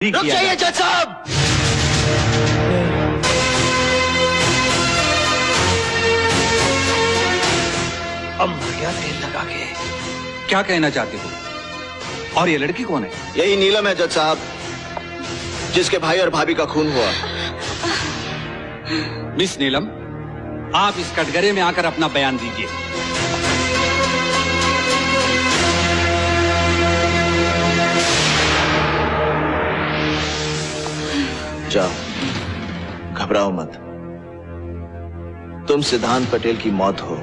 रुक जाइए जज साहब। अब मर गया तेल लगा के। क्या कहना चाहते हो? और ये लड़की कौन है? यही नीलम है जज साहब, जिसके भाई और भाभी का खून हुआ। मिस नीलम, आप इस कटघरे में आकर अपना बयान दीजिए। जाओ, घबराओ मत। तुम सिद्धांत पटेल की मौत हो,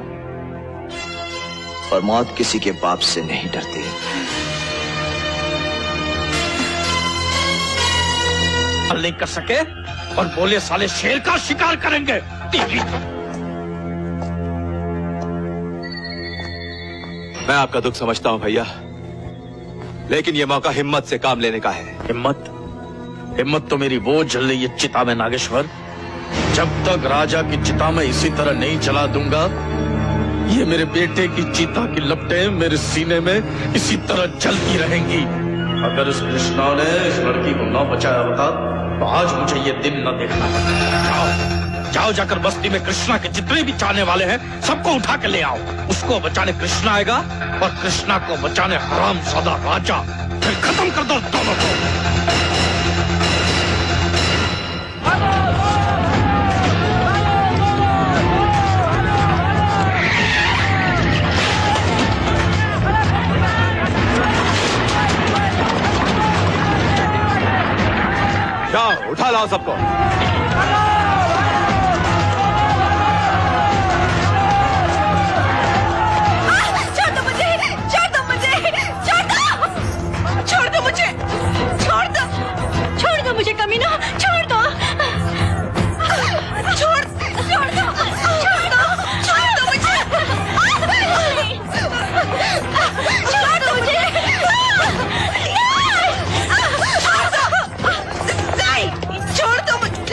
और मौत किसी के बाप से नहीं डरती। हल नहीं कर सके और बोले साले शेर का शिकार करेंगे। मैं आपका दुख समझता हूं भैया, लेकिन ये मौका हिम्मत से काम लेने का है। हिम्मत तो मेरी वो जल रही है चिता में नागेश्वर। जब तक राजा की चिता में इसी तरह नहीं जला दूंगा, ये मेरे बेटे की चिता की लपटें मेरे सीने में इसी तरह जलती रहेंगी। अगर इस कृष्णा ने इस लड़की को न बचाया होता तो आज मुझे ये दिन न देखना पड़ता। जाओ, जाओ जाकर बस्ती में कृष्णा के जितने भी चाहने वाले हैं सबको उठा के ले आओ। उसको बचाने कृष्णा आएगा और कृष्णा को बचाने हरामजादा राजा। फिर खत्म कर दो दोनों को। जाओ, उठा लाओ सबको। छोड़ दो मुझे, छोड़ दो मुझे, छोड़ दो, छोड़ दो मुझे, छोड़ दो, छोड़ दो मुझे कमीना, छोड़ दो, छोड़, छोड़ दो, छोड़ दो, छोड़ दो मुझे, छोड़ दो मुझे, नहीं, छोड़ दो मुझे।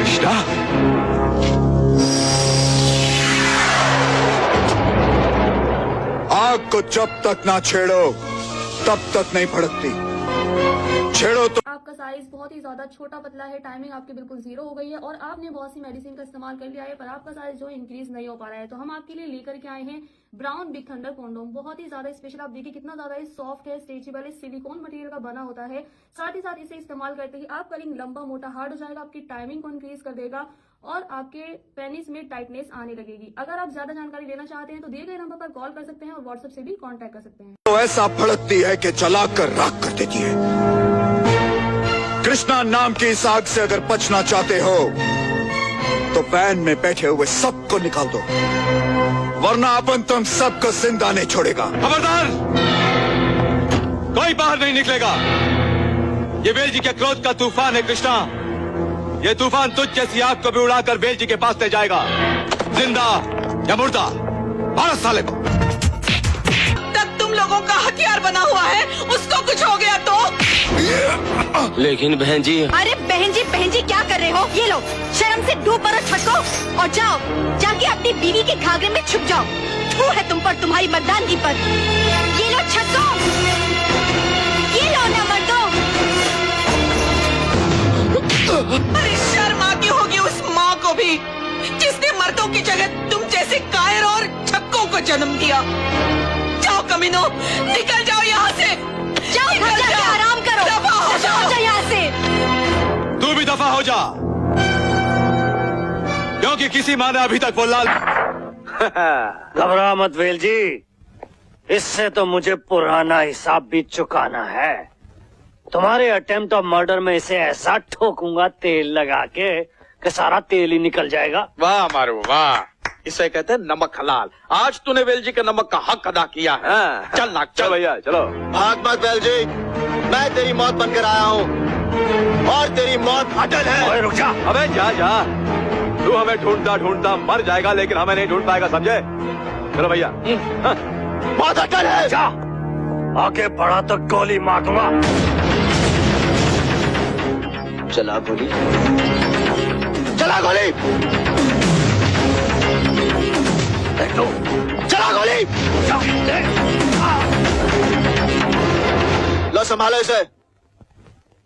कृष्णा, आग को जब तक ना छेड़ो तब तक नहीं भड़कती, छेड़ो तो। आपका साइज बहुत ही ज्यादा छोटा पतला है, टाइमिंग आपकी बिल्कुल जीरो हो गई है और आपने बहुत सी मेडिसिन का इस्तेमाल कर लिया है पर आपका साइज जो इंक्रीज नहीं हो पा रहा है। तो हम आपके लिए लेकर के आए हैं ब्राउन बिग थंडर कॉन्डोम। बहुत ही ज्यादा स्पेशल, आप देखिए कितना ज्यादा सॉफ्ट है, स्ट्रेचेबल है, सिलिकॉन मटेरियल का बना होता है। साथ ही साथ इसे इस्तेमाल करते ही आपका रिंग लंबा मोटा हार्ड हो जाएगा, आपकी टाइमिंग को इंक्रीज कर देगा और आपके पेनिस में टाइटनेस आने लगेगी। अगर आप ज्यादा जानकारी लेना चाहते हैं तो दिए गए नंबर पर कॉल कर सकते हैं और व्हाट्सएप से भी कॉन्टैक्ट कर सकते हैं। तो ऐसा भड़कती है कि जलाकर राख कर देती है। कृष्णा नाम की इस आग से अगर बचना चाहते हो तो वैन में बैठे हुए सबको निकाल दो, वरना अपन तुम सबको जिंदा नहीं छोड़ेगा। खबरदार, कोई बाहर नहीं निकलेगा। ये वेल जी के क्रोध का तूफान है कृष्णा। ये तूफान तुझ जैसी आग को भी उड़ाकर वेल जी के पास ले जाएगा, जिंदा या मुर्दा। मारो साले को। तब तुम लोगों का हथियार बना हुआ है, उसको कुछ हो गया तो? लेकिन बहन जी। अरे बहन जी क्या कर रहे हो? ये लो, शर्म से डूब मरो छक्को और जाओ जाके अपनी बीवी के घाघरे में छुप जाओ। थू है तुम पर, तुम्हारी मर्दानगी पर। ये लो छक्को, ये लो ना मर्दो। अरे शर्म आती होगी उस माँ को भी, जिसने मर्दों की जगह तुम जैसे कायर और छक्कों को जन्म दिया। जाओ कमीनो, निकल जाओ यहाँ से। जाओ घर जाके आराम करो, दफा हो जाओ यहाँ से। तू भी दफा हो जा, क्योंकि किसी माँ ने अभी तक वो लाल। घबरा मत वेल जी, इससे तो मुझे पुराना हिसाब भी चुकाना है। तुम्हारे अटेम्प्ट ऑफ मर्डर में इसे ऐसा ठोकूंगा तेल लगा के कि सारा तेल ही निकल जाएगा। वाह मारू वाह, इसे कहते हैं नमक हलाल। आज तूने वेल जी के नमक का हक अदा किया है। चल नाक चलो चल। भैया चलो। भाग मत वेल जी, मैं तेरी मौत बनकर आया हूँ और तेरी मौत अटल है। ओए रुक जा। अबे जा जा, तू हमें ढूंढता ढूंढता मर जाएगा लेकिन हमें नहीं ढूंढ पाएगा, समझे? चलो भैया। बहुत अटल है। जा, आगे बढ़ा तो गोली मार दूंगा। चला गोली, चला गोली, देख लो। चला गोली। लो संभालो इसे।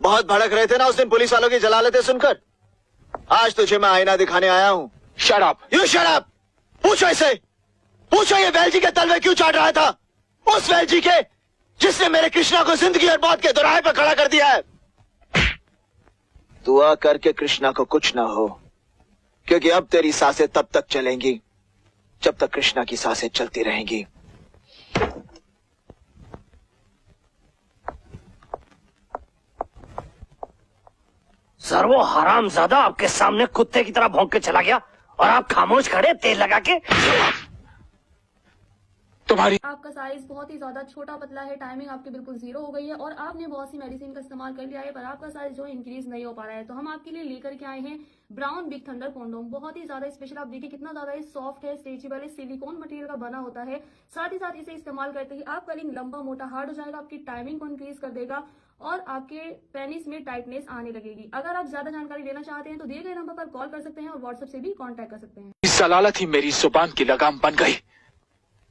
बहुत भड़क रहे थे ना उस दिन पुलिस वालों की जला लेते सुनकर। आज तुझे मैं आईना दिखाने आया हूँ। Shut up. You shut up. पूछो इसे, पूछो ये वेलजी के तलवे क्यों चाट रहा था, उस वेलजी के जिसने मेरे कृष्णा को जिंदगी और मौत के दोराहे पर खड़ा कर दिया है। दुआ करके कृष्णा को कुछ ना हो, क्योंकि अब तेरी सांसें तब तक चलेंगी जब तक कृष्णा की सांसें चलती रहेंगी। सर, वो हरामजादा आपके सामने कुत्ते की तरह भौंक के चला गया और आप खामोश खड़े तेल लगा के। तुम्हारी आपका साइज बहुत ही ज्यादा छोटा पतला है, टाइमिंग आपकी बिल्कुल जीरो हो गई है और आपने बहुत सी मेडिसिन का इस्तेमाल कर लिया है पर आपका साइज जो इंक्रीज नहीं हो पा रहा है। तो हम आपके लिए लेकर के आए हैं ब्राउन बिग थंडर कॉन्डोम। बहुत ही ज्यादा स्पेशल, आप देखिए कितना ज्यादा सॉफ्ट है, स्ट्रेचेबल है, सिलिकॉन मटेरियल का बना होता है। साथ ही साथ इसे इस्तेमाल करते ही आपका लिंग लंबा मोटा हार्ड हो जाएगा, आपकी टाइमिंग को इंक्रीज कर देगा और आपके पेनिस में टाइटनेस आने लगेगी। अगर आप ज्यादा जानकारी लेना चाहते हैं तो दिए गए नंबर पर कॉल कर सकते हैं और व्हाट्सएप से भी कॉन्टैक्ट कर सकते हैं। जलालत ही मेरी जुबान की लगाम बन गई।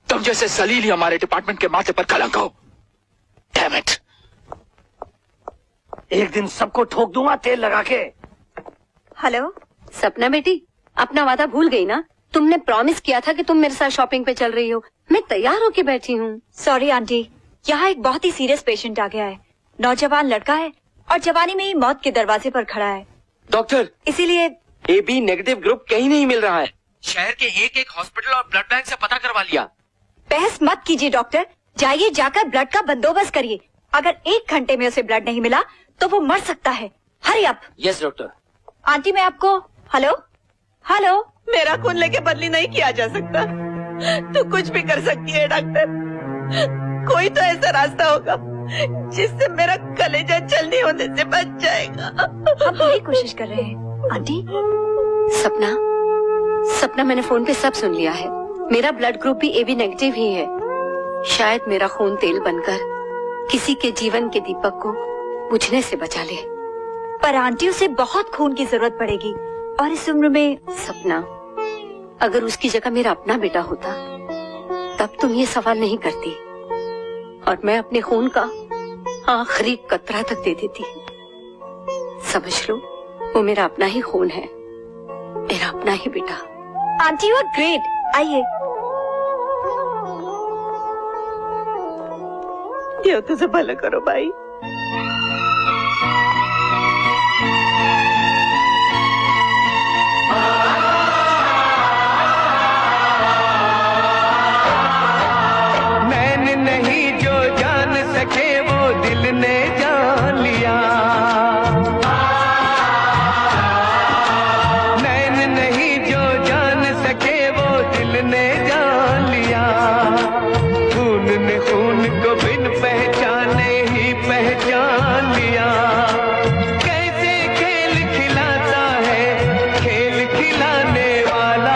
तुम जैसे जलील ही हमारे डिपार्टमेंट के माथे पर कलंक हो। Damn it. एक दिन सबको ठोक दूंगा तेल लगा के। हेलो सपना बेटी, अपना वादा भूल गई ना? तुमने प्रॉमिस किया था कि तुम मेरे साथ शॉपिंग पे चल रही हो। मैं तैयार होके बैठी हूँ। सॉरी आंटी, यहाँ एक बहुत ही सीरियस पेशेंट आ गया है। नौजवान लड़का है और जवानी में ही मौत के दरवाजे पर खड़ा है। डॉक्टर, इसीलिए AB नेगेटिव ग्रुप कहीं नहीं मिल रहा है। शहर के एक एक हॉस्पिटल और ब्लड बैंक से पता करवा लिया। बहस मत कीजिए डॉक्टर, जाइए जाकर ब्लड का बंदोबस्त करिए। अगर 1 घंटे में उसे ब्लड नहीं मिला तो वो मर सकता है। Hurry up. Yes doctor. Aunty मैं आपको हेलो हेलो मेरा खून लेके बदली नहीं किया जा सकता। तू कुछ भी कर सकती है डॉक्टर। कोई तो ऐसा रास्ता होगा जिससे मेरा कलेजा जल्दी होने से बच जाएगा। हम पूरी कोशिश कर रहे हैं आंटी। सपना मैंने फोन पे सब सुन लिया है। मेरा ब्लड ग्रुप भी AB नेगेटिव ही है। शायद मेरा खून तेल बनकर किसी के जीवन के दीपक को बुझने से बचा ले। पर आंटी उसे बहुत खून की जरूरत पड़ेगी और इस उम्र में। सपना, अगर उसकी जगह मेरा अपना बेटा होता तब तुम ये सवाल नहीं करती और मैं अपने खून का आखिरी कतरा तक दे देती। समझ लो, वो मेरा अपना ही खून है, मेरा अपना ही बेटा। Aunty you are great. आइए। देव तुझे भला करो भाई। नैन नहीं जो जान सके वो दिल ने जान लिया। नैन नहीं जो जान सके वो दिल ने जान लिया। खून ने खून को बिन पहचाने ही पहचान लिया। कैसे खेल खिलाता है खेल खिलाने वाला।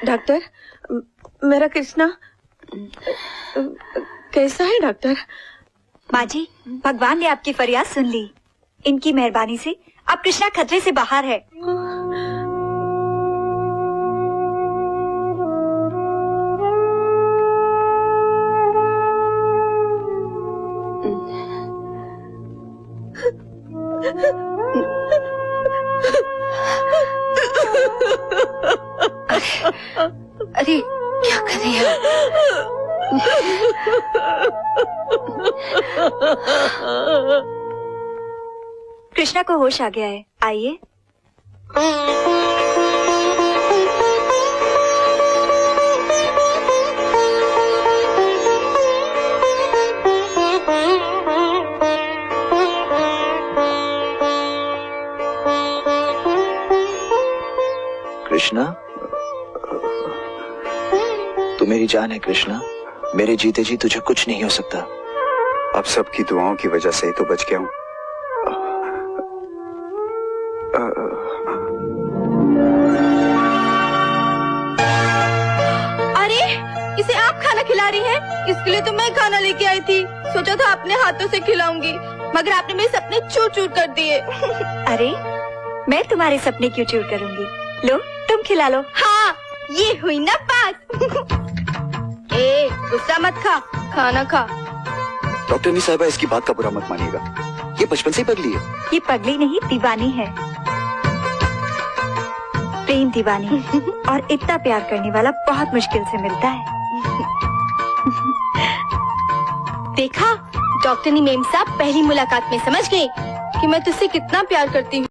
डॉक्टर, मेरा कृष्णा कैसा है डॉक्टर? माँ जी, भगवान ने आपकी फरियाद सुन ली। इनकी मेहरबानी से अब कृष्णा खतरे से बाहर है। अरे क्या कर रही है? कृष्णा को होश आ गया है, आइए। कृष्णा, तू मेरी जान है कृष्णा। मेरे जीते जी तुझे कुछ नहीं हो सकता। अब सबकी दुआओं की वजह से ही तो बच गया हूं। अरे इसे आप खाना खिला रही हैं? इसके लिए तो मैं खाना लेके आई थी। सोचा था अपने हाथों से खिलाऊंगी, मगर आपने मेरे सपने चूर चूर कर दिए। अरे मैं तुम्हारे सपने क्यों चूर करूंगी? लो तुम खिला लो। हाँ ये हुई ना बात। ए गुस्सा मत खा, खाना खा। डॉक्टर साहिबा, इसकी बात का बुरा मत मानिएगा, ये बचपन से ही पगली है। ये पगली नहीं दीवानी है, प्रेम दीवानी। और इतना प्यार करने वाला बहुत मुश्किल से मिलता है। देखा, डॉक्टर मेम साहब पहली मुलाकात में समझ गए कि मैं तुझसे कितना प्यार करती हूँ।